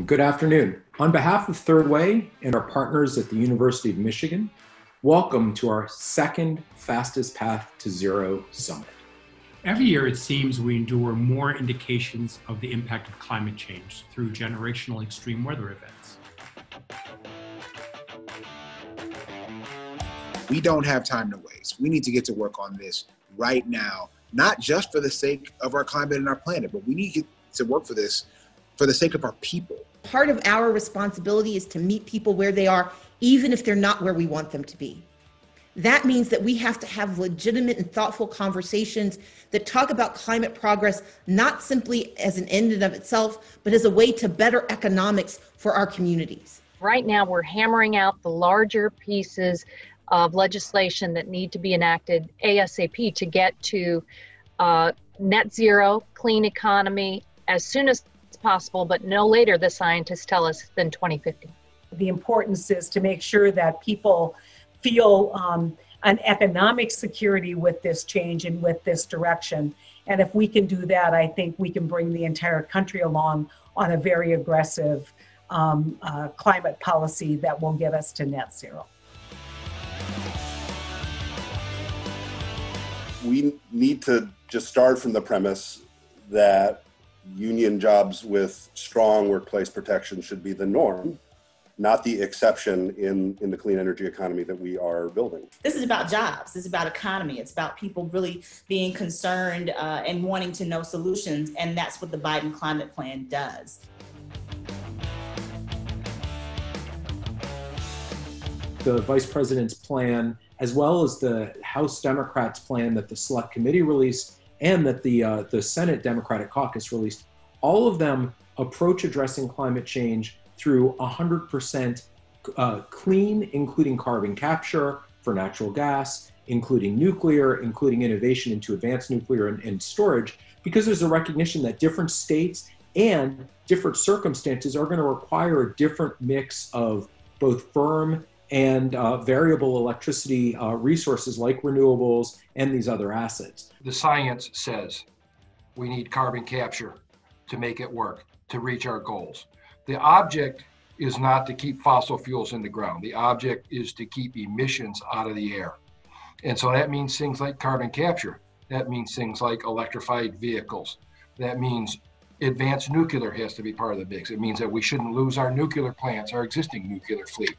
Good afternoon. On behalf of Third Way and our partners at the University of Michigan, welcome to our second Fastest Path to Zero Summit. Every year, it seems we endure more indications of the impact of climate change through generational extreme weather events. We don't have time to waste. We need to get to work on this right now, not just for the sake of our climate and our planet, but we need to get to work for this for the sake of our people. Part of our responsibility is to meet people where they are, even if they're not where we want them to be. That means that we have to have legitimate and thoughtful conversations that talk about climate progress, not simply as an end in of itself, but as a way to better economics for our communities. Right now, we're hammering out the larger pieces of legislation that need to be enacted ASAP to get to net zero, clean economy as soon as possible, but no later, the scientists tell us, than 2050. The importance is to make sure that people feel an economic security with this change and with this direction. And if we can do that, I think we can bring the entire country along on a very aggressive climate policy that will get us to net zero. We need to just start from the premise that union jobs with strong workplace protection should be the norm, not the exception in the clean energy economy that we are building. This is about jobs. This is about economy. It's about people really being concerned and wanting to know solutions. And that's what the Biden climate plan does. The Vice President's plan, as well as the House Democrats' plan that the Select Committee released and that the Senate Democratic Caucus released, all of them approach addressing climate change through 100% clean, including carbon capture for natural gas, including nuclear, including innovation into advanced nuclear and storage, because there's a recognition that different states and different circumstances are going to require a different mix of both firm and variable electricity resources like renewables and these other assets. The science says we need carbon capture to make it work, to reach our goals. The object is not to keep fossil fuels in the ground. The object is to keep emissions out of the air. And so that means things like carbon capture. That means things like electrified vehicles. That means advanced nuclear has to be part of the mix. It means that we shouldn't lose our nuclear plants, our existing nuclear fleet.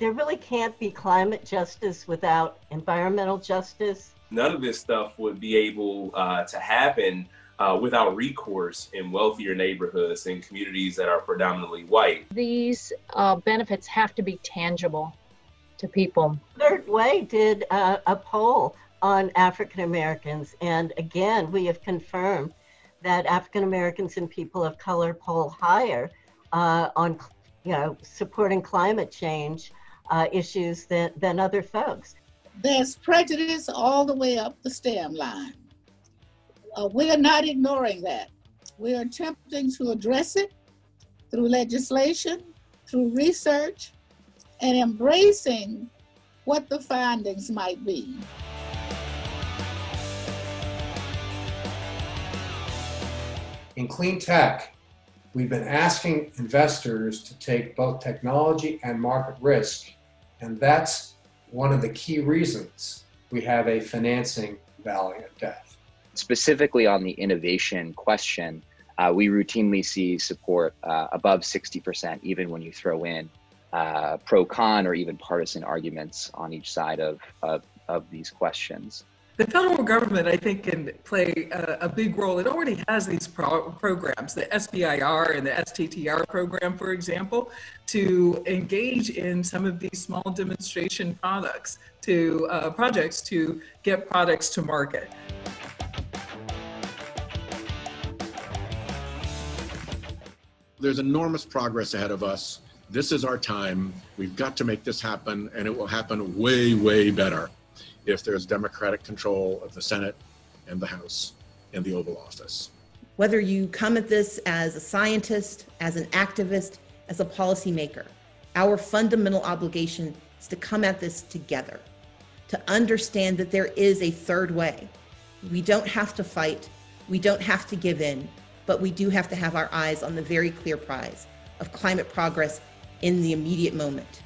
There really can't be climate justice without environmental justice. None of this stuff would be able to happen without recourse in wealthier neighborhoods and communities that are predominantly white. These benefits have to be tangible to people. Third Way did a poll on African Americans, and again, we have confirmed that African Americans and people of color poll higher on supporting climate change issues than other folks. There's prejudice all the way up the stem line. We are not ignoring that. We are attempting to address it through legislation, through research, and embracing what the findings might be. In clean tech, we've been asking investors to take both technology and market risk, and that's one of the key reasons we have a financing valley of death. Specifically on the innovation question, we routinely see support above 60%, even when you throw in pro-con or even partisan arguments on each side of these questions. The federal government, I think, can play a big role. It already has these programs, the SBIR and the STTR program, for example, to engage in some of these small demonstration projects to get products to market. There's enormous progress ahead of us. This is our time. We've got to make this happen, and it will happen way, way better if there's Democratic control of the Senate and the House and the Oval Office. Whether you come at this as a scientist, as an activist, as a policymaker, our fundamental obligation is to come at this together, to understand that there is a third way. We don't have to fight. We don't have to give in, but we do have to have our eyes on the very clear prize of climate progress in the immediate moment.